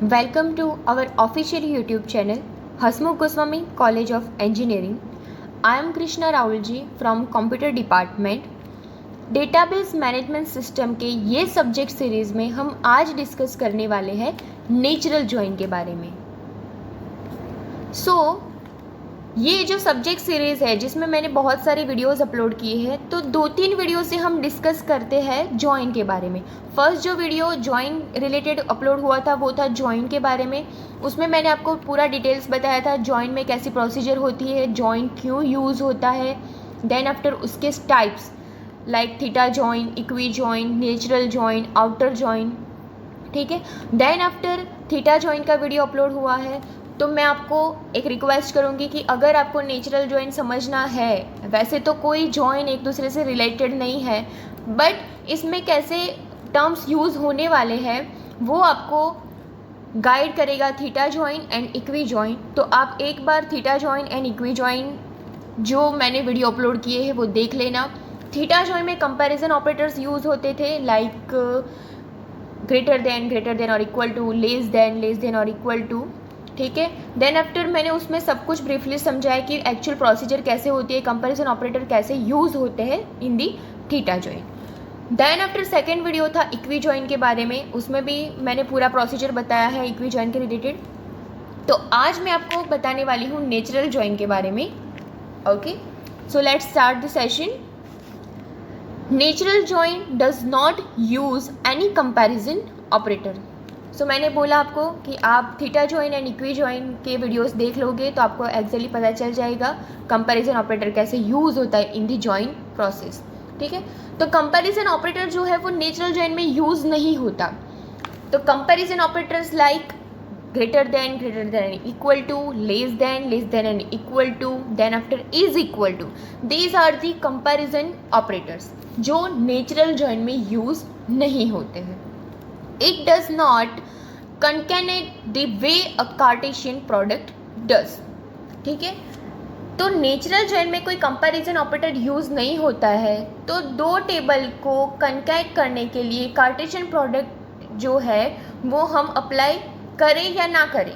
Welcome to our official YouTube channel, Hasmukh Goswami College of Engineering. I am Krishna Raulji from Computer Department. Database management system के ये subject series में हम आज discuss करने वाले हैं नेचुरल जॉइन के बारे में। ये जो सब्जेक्ट सीरीज़ है जिसमें मैंने बहुत सारे वीडियोस अपलोड किए हैं, तो 2-3 वीडियो से हम डिस्कस करते हैं जॉइन के बारे में। फर्स्ट जो वीडियो जॉइन रिलेटेड अपलोड हुआ था वो था जॉइन के बारे में। उसमें मैंने आपको पूरा डिटेल्स बताया था जॉइन में कैसी प्रोसीजर होती है, जॉइन क्यों यूज़ होता है, देन आफ्टर उसके types like theta join, equi join, natural join, outer join, ठीक है। देन आफ्टर थीटा जॉइन का वीडियो अपलोड हुआ है। तो मैं आपको एक रिक्वेस्ट करूँगी कि अगर आपको नेचुरल जॉइन समझना है, वैसे तो कोई जॉइन एक दूसरे से रिलेटेड नहीं है, बट इसमें कैसे टर्म्स यूज़ होने वाले हैं वो आपको गाइड करेगा theta join and equi join. तो आप एक बार theta join and equi join जो मैंने वीडियो अपलोड किए हैं वो देख लेना। थीटा जॉइन में कंपैरिजन ऑपरेटर्स यूज़ होते थे लाइक ग्रेटर देन और इक्वल टू, लेस देन और इक्वल टू, ठीक है। देन आफ्टर मैंने उसमें सब कुछ ब्रीफली समझाया कि एक्चुअल प्रोसीजर कैसे होती है, कंपैरिजन ऑपरेटर कैसे यूज़ होते हैं in the theta join. Then after second video था इक्वी जॉइन के बारे में, उसमें भी मैंने पूरा प्रोसीजर बताया है इक्वी जॉइन के रिलेटेड। तो आज मैं आपको बताने वाली हूँ नेचुरल जॉइन के बारे में। Okay, so let's start the session. Natural join does not use any comparison operator. So मैंने बोला आपको कि आप theta join and equi join के वीडियोस देख लोगे तो आपको एक्चुअली पता चल जाएगा कंपैरिजन ऑपरेटर कैसे यूज़ होता है इन दी जॉइन प्रोसेस, ठीक है। तो कंपैरिजन ऑपरेटर जो है वो नेचुरल जॉइन में यूज़ नहीं होता। तो comparison operators like greater than equal to, less than and equal to, then after is equal to, these are the comparison operators जो नेचुरल जॉइन में यूज़ नहीं होते हैं। It does not concatenate the way a Cartesian product does, ठीक है। तो natural join में कोई कंपैरिजन ऑपरेटर यूज़ नहीं होता है, तो दो टेबल को कनकैट करने के लिए कार्टेशियन प्रोडक्ट जो है वो हम अप्लाई करें या ना करें,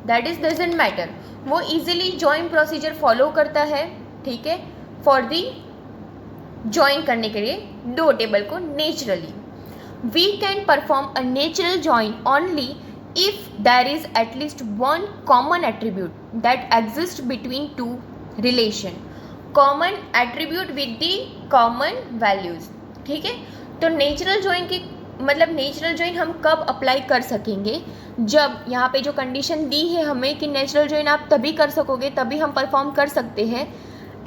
दैट इज डजेंट मैटर। वो इजीली जॉइन प्रोसीजर फॉलो करता है, ठीक है, फॉर दी जॉइन करने के लिए दो टेबल को naturally. We can perform a natural join only if there is at least one common attribute that exists between two relation, common attribute with the common values, ठीक है। तो natural join की मतलब नेचुरल जॉइन हम कब apply कर सकेंगे, जब यहाँ पे जो कंडीशन दी है हमें कि नेचुरल जॉइन आप तभी कर सकोगे, तभी हम परफॉर्म कर सकते हैं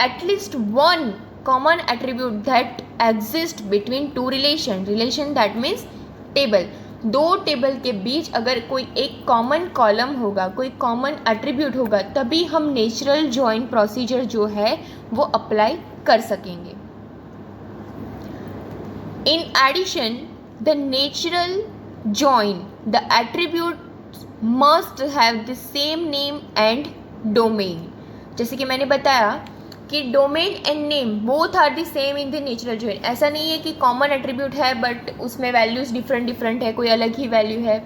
at least one common attribute that exist between two relation that means table, दो टेबल के बीच अगर कोई एक कॉमन कॉलम होगा, कोई कॉमन एट्रीब्यूट होगा, तभी हम नेचुरल जॉइन प्रोसीजर जो है वो अप्लाई कर सकेंगे। In addition the natural join the attribute must have the same name and domain. जैसे कि मैंने बताया कि domain and name both are the same in the natural join. ऐसा नहीं है कि कॉमन एट्रीब्यूट है बट उसमें वैल्यूज़ डिफरेंट है, कोई अलग ही वैल्यू है,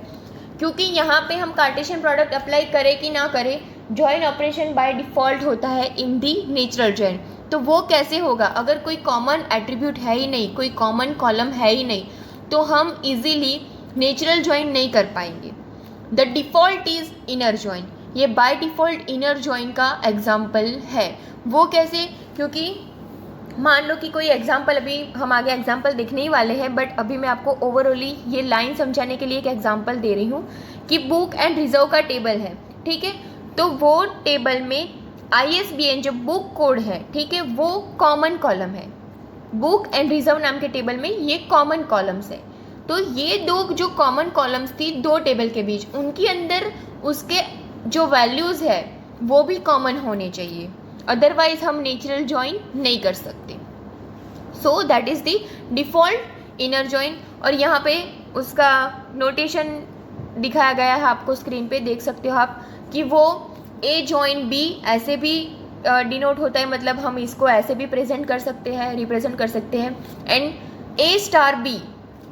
क्योंकि यहाँ पे हम कार्टेशियन प्रोडक्ट अप्लाई करें कि ना करें, जॉइन ऑपरेशन बाय डिफ़ॉल्ट होता है इन दी नेचुरल जॉइन। तो वो कैसे होगा, अगर कोई कॉमन एट्रीब्यूट है ही नहीं, कोई कॉमन कॉलम है ही नहीं, तो हम इजीली नेचुरल जॉइन नहीं कर पाएंगे। The default is inner join, ये बाय डिफ़ॉल्ट इनर जॉइन का एग्जाम्पल है। वो कैसे, क्योंकि मान लो कि कोई एग्जाम्पल, अभी हम आगे एग्जाम्पल देखने ही वाले हैं, बट अभी मैं आपको ओवरऑली ये लाइन समझाने के लिए एक एग्जाम्पल दे रही हूँ कि बुक एंड रिजर्व का टेबल है, ठीक है। तो वो टेबल में ISBN जो बुक कोड है, ठीक है, वो कॉमन कॉलम है। बुक एंड रिजर्व नाम के टेबल में ये कॉमन कॉलम्स है। तो ये दो जो कॉमन कॉलम्स थी दो टेबल के बीच, उनके अंदर उसके जो वैल्यूज़ है वो भी कॉमन होने चाहिए, अदरवाइज हम नेचुरल जॉइन नहीं कर सकते। So that is the default inner join. और यहाँ पे उसका नोटेशन दिखाया गया है, आपको स्क्रीन पे देख सकते हो आप कि वो ए जॉइन बी ऐसे भी डिनोट होता है, मतलब हम इसको ऐसे भी प्रेजेंट कर सकते हैं, रिप्रेजेंट कर सकते हैं। एंड ए स्टार बी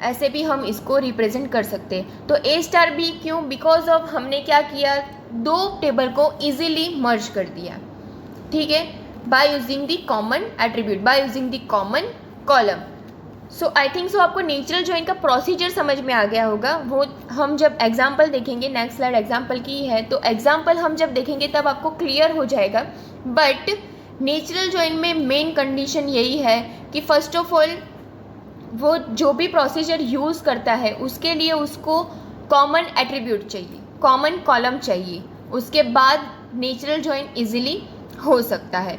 ऐसे भी हम इसको रिप्रेजेंट कर सकते हैं। तो ए स्टार बी क्यों? बिकॉज ऑफ हमने क्या किया, दो टेबल को इजीली मर्ज कर दिया, ठीक है, by using the common attribute, by using the common column. So I think so आपको नेचुरल जॉइन का प्रोसीजर समझ में आ गया होगा। वो हम जब एग्जाम्पल देखेंगे, नेक्स्ट स्लाइड एग्जाम्पल की है, तो एग्जाम्पल हम जब देखेंगे तब आपको क्लियर हो जाएगा। बट नेचुरल जॉइन में मेन कंडीशन यही है कि फर्स्ट ऑफ ऑल वो जो भी प्रोसीजर यूज़ करता है उसके लिए उसको कॉमन एट्रीब्यूट चाहिए, कॉमन कॉलम चाहिए, उसके बाद नेचुरल जॉइन इजीली हो सकता है।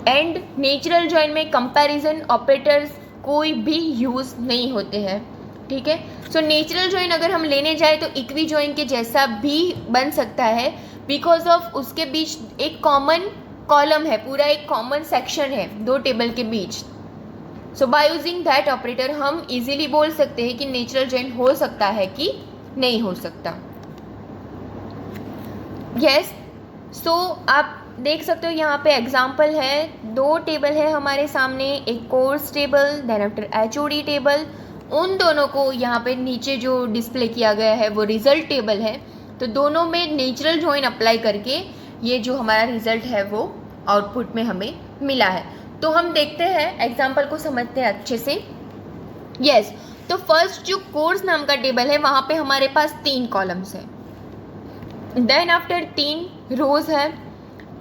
एंड नेचुरल जॉइन में कंपैरिजन ऑपरेटर्स कोई भी यूज़ नहीं होते हैं, ठीक है। सो नेचुरल जॉइन अगर हम लेने जाए तो इक्वी जॉइन के जैसा भी बन सकता है, बिकॉज ऑफ उसके बीच एक कॉमन कॉलम है, पूरा एक कॉमन सेक्शन है दो टेबल के बीच। सो बाय यूजिंग दैट ऑपरेटर हम इजीली बोल सकते हैं कि नेचुरल जॉइन हो सकता है कि नहीं हो सकता। यस, सो आप देख सकते हो यहाँ पे एग्जाम्पल है, दो टेबल है हमारे सामने, एक course table then after HOD table. उन दोनों को यहाँ पे नीचे जो डिस्प्ले किया गया है वो रिजल्ट टेबल है। तो दोनों में नेचुरल जॉइन अप्लाई करके ये जो हमारा रिजल्ट है वो आउटपुट में हमें मिला है। तो हम देखते हैं, एग्जाम्पल को समझते हैं अच्छे से। यस, तो फर्स्ट जो कोर्स नाम का टेबल है वहाँ पे हमारे पास 3 कॉलम्स है, देन आफ्टर 3 रोज है।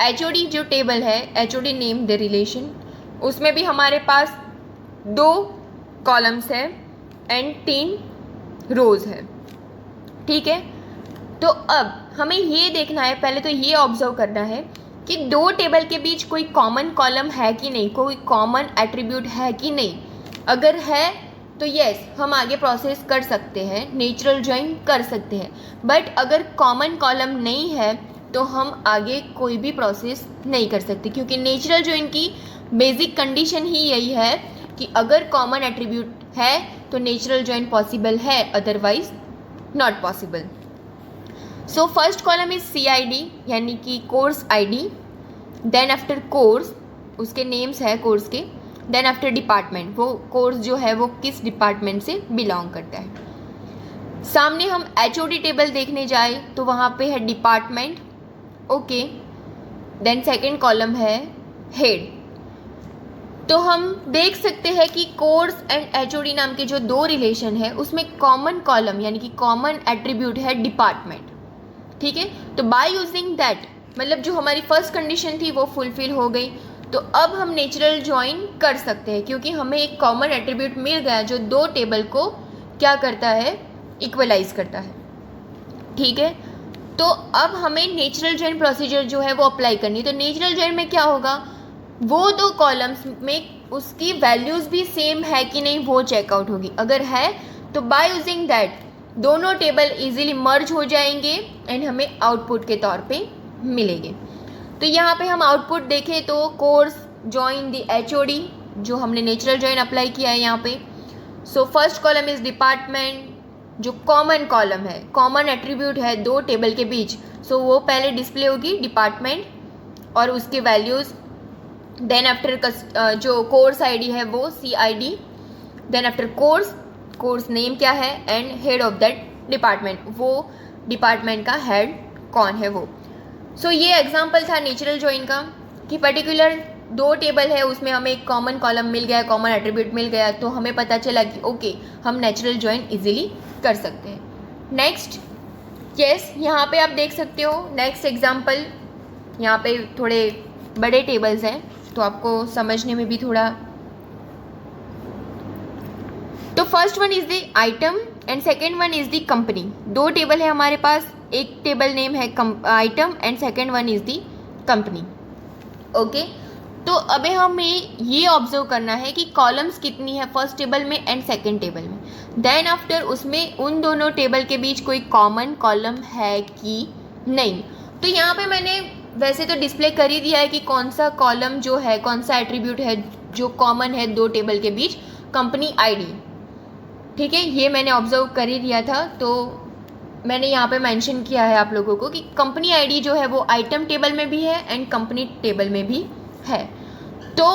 HOD जो टेबल है, HOD नेम द रिलेशन, उसमें भी हमारे पास 2 कॉलम्स है एंड 3 रोज है, ठीक है। तो अब हमें ये देखना है, पहले तो ये ऑब्जर्व करना है कि दो टेबल के बीच कोई कॉमन कॉलम है कि नहीं, कोई कॉमन एट्रीब्यूट है कि नहीं। अगर है तो यस, हम आगे प्रोसेस कर सकते हैं, नेचुरल जॉइन कर सकते हैं। बट अगर कॉमन कॉलम नहीं है तो हम आगे कोई भी प्रोसेस नहीं कर सकते, क्योंकि नेचुरल जॉइन की बेसिक कंडीशन ही यही है कि अगर कॉमन एट्रीब्यूट है तो नेचुरल जॉइन पॉसिबल है, otherwise not possible. So first column is CID यानी कि course ID, then after course उसके नेम्स है कोर्स के, देन आफ्टर डिपार्टमेंट, वो कोर्स जो है वो किस डिपार्टमेंट से बिलोंग करता है। सामने हम HOD टेबल देखने जाए तो वहाँ पे है department, okay, then second column है हेड। तो हम देख सकते हैं कि कोर्स एंड HOD नाम के जो 2 रिलेशन है उसमें कॉमन कॉलम यानी कि कॉमन एट्रीब्यूट है डिपार्टमेंट, ठीक है। तो बाय यूजिंग दैट, मतलब जो हमारी फर्स्ट कंडीशन थी वो फुलफिल हो गई। तो अब हम नेचुरल जॉइन कर सकते हैं, क्योंकि हमें एक कॉमन एट्रीब्यूट मिल गया जो 2 टेबल को क्या करता है, इक्वलाइज करता है, ठीक है। तो अब हमें नेचुरल जॉइन प्रोसीजर जो है वो अप्लाई करनी है। तो नेचुरल जॉइन में क्या होगा, वो 2 कॉलम्स में उसकी वैल्यूज़ भी सेम है कि नहीं वो चेकआउट होगी। अगर है तो बाय यूजिंग दैट दोनों टेबल इजीली मर्ज हो जाएंगे एंड हमें आउटपुट के तौर पे मिलेंगे। तो यहाँ पे हम आउटपुट देखें तो कोर्स जॉइन द HOD, जो हमने नेचुरल जॉइन अप्लाई किया है यहाँ पे। सो फर्स्ट कॉलम इज डिपार्टमेंट, जो कॉमन कॉलम है, कॉमन एट्रीब्यूट है 2 टेबल के बीच, सो वो पहले डिस्प्ले होगी डिपार्टमेंट और उसके वैल्यूज़। देन आफ्टर जो कोर्स ID है वो CID, then after course name क्या है and head of that department, वो डिपार्टमेंट का हेड कौन है वो। सो ये एग्जांपल था नेचुरल जॉइन का कि पर्टिकुलर 2 टेबल है उसमें हमें एक कॉमन कॉलम मिल गया, कॉमन एट्रीब्यूट मिल गया, तो हमें पता चला कि ओके हम नेचुरल जॉइन इजीली कर सकते हैं। नेक्स्ट, यस, यहाँ पे आप देख सकते हो नेक्स्ट एग्जांपल, यहाँ पे थोड़े बड़े टेबल्स हैं तो आपको समझने में भी थोड़ा। तो first one is the item and second one is the company. 2 table है हमारे पास, एक टेबल नेम है item and second one is the company, okay. तो अबे हमें ये ऑब्जर्व करना है कि कॉलम्स कितनी है फर्स्ट टेबल में एंड सेकेंड टेबल में, देन आफ्टर उसमें उन दोनों टेबल के बीच कोई कॉमन कॉलम है कि नहीं। तो यहाँ पे मैंने वैसे तो डिस्प्ले कर ही दिया है कि कौन सा कॉलम जो है, कौन सा एट्रीब्यूट है जो कॉमन है 2 टेबल के बीच, कंपनी ID, ठीक है, ये मैंने ऑब्जर्व कर ही दिया था। तो मैंने यहाँ पे मेंशन किया है आप लोगों को कि कंपनी ID जो है वो आइटम टेबल में भी है एंड कंपनी टेबल में भी है। तो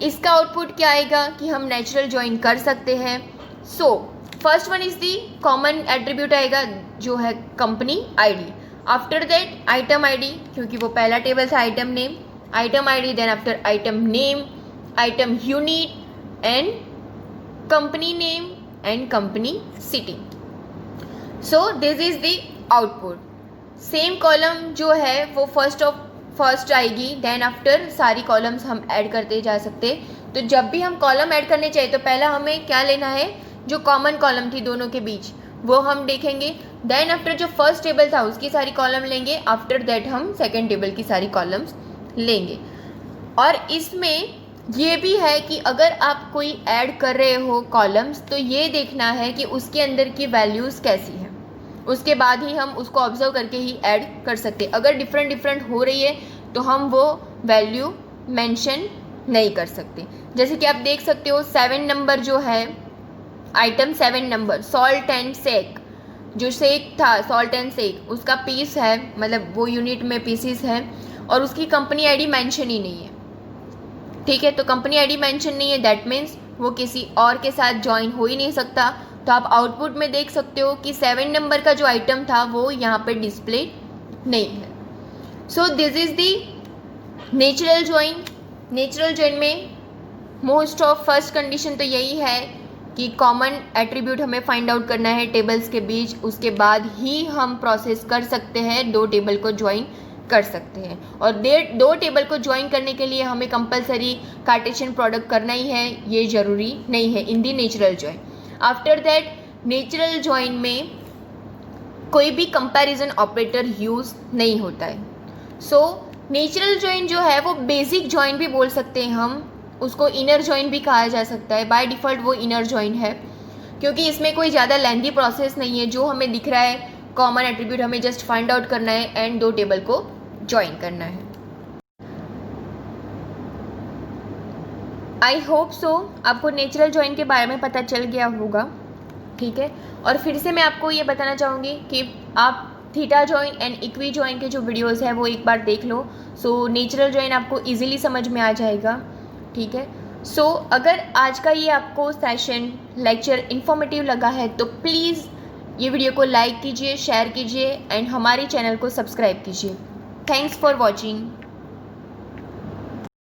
इसका आउटपुट क्या आएगा कि हम नेचुरल ज्वाइन कर सकते हैं। So first one is the common attribute आएगा जो है company ID, after that item ID क्योंकि वो पहला टेबल था item name, item ID, then after item name, item unit and company name and company city. So this is the output. Same column जो है वो फर्स्ट आएगी, then after सारी columns हम ऐड करते जा सकते। तो जब भी हम कॉलम ऐड करने चाहिए तो पहला हमें क्या लेना है, जो कॉमन कॉलम थी दोनों के बीच वो हम देखेंगे, देन आफ्टर जो फर्स्ट टेबल था उसकी सारी कॉलम लेंगे, आफ्टर दैट हम सेकेंड टेबल की सारी कॉलम्स लेंगे। और इसमें ये भी है कि अगर आप कोई ऐड कर रहे हो कॉलम्स तो ये देखना है कि उसके अंदर की वैल्यूज़ कैसी हैं, उसके बाद ही हम उसको ऑब्जर्व करके ही ऐड कर सकते। अगर डिफरेंट हो रही है तो हम वो वैल्यू मेंशन नहीं कर सकते। जैसे कि आप देख सकते हो 7 नंबर जो है, आइटम 7 नंबर सॉल्ट एंड सेक, जो सेक था सॉल्ट एंड सेक उसका पीस है, मतलब वो यूनिट में पीसीस है और उसकी कंपनी आईडी मेंशन ही नहीं है। ठीक है, तो कंपनी आईडी मेंशन नहीं है, दैट मीन्स वो किसी और के साथ ज्वाइन हो ही नहीं सकता। तो आप आउटपुट में देख सकते हो कि 7 नंबर का जो आइटम था वो यहाँ पे डिस्प्ले नहीं है। सो this is the natural join. Natural join में मोस्ट ऑफ फर्स्ट कंडीशन तो यही है कि कॉमन एट्रीब्यूट हमें फाइंड आउट करना है टेबल्स के बीच, उसके बाद ही हम प्रोसेस कर सकते हैं, दो टेबल को ज्वाइन कर सकते हैं। और दो टेबल को ज्वाइन करने के लिए हमें कंपलसरी कार्टेशियन प्रोडक्ट करना ही है, ये ज़रूरी नहीं है in the natural join. After that natural join में कोई भी कंपैरिजन ऑपरेटर यूज़ नहीं होता है। सो नेचुरल ज्वाइन जो है वो बेसिक ज्वाइन भी बोल सकते हैं हम, उसको इनर ज्वाइन भी कहा जा सकता है। बाय डिफ़ॉल्ट वो इनर ज्वाइन है क्योंकि इसमें कोई ज़्यादा लेंथी प्रोसेस नहीं है। जो हमें दिख रहा है कॉमन एट्रीब्यूट हमें जस्ट फाइंड आउट करना है एंड दो टेबल को ज्वाइन करना है। आई होप सो आपको नेचुरल ज्वाइन के बारे में पता चल गया होगा। ठीक है, और फिर से मैं आपको ये बताना चाहूँगी कि आप theta join and equi join के जो वीडियोस है वो एक बार देख लो। सो नेचुरल ज्वाइन आपको इजीली समझ में आ जाएगा। ठीक है, सो अगर आज का ये आपको सेशन लेक्चर इन्फॉर्मेटिव लगा है तो प्लीज़ ये वीडियो को लाइक कीजिए, शेयर कीजिए एंड हमारे चैनल को सब्सक्राइब कीजिए। Thanks for watching.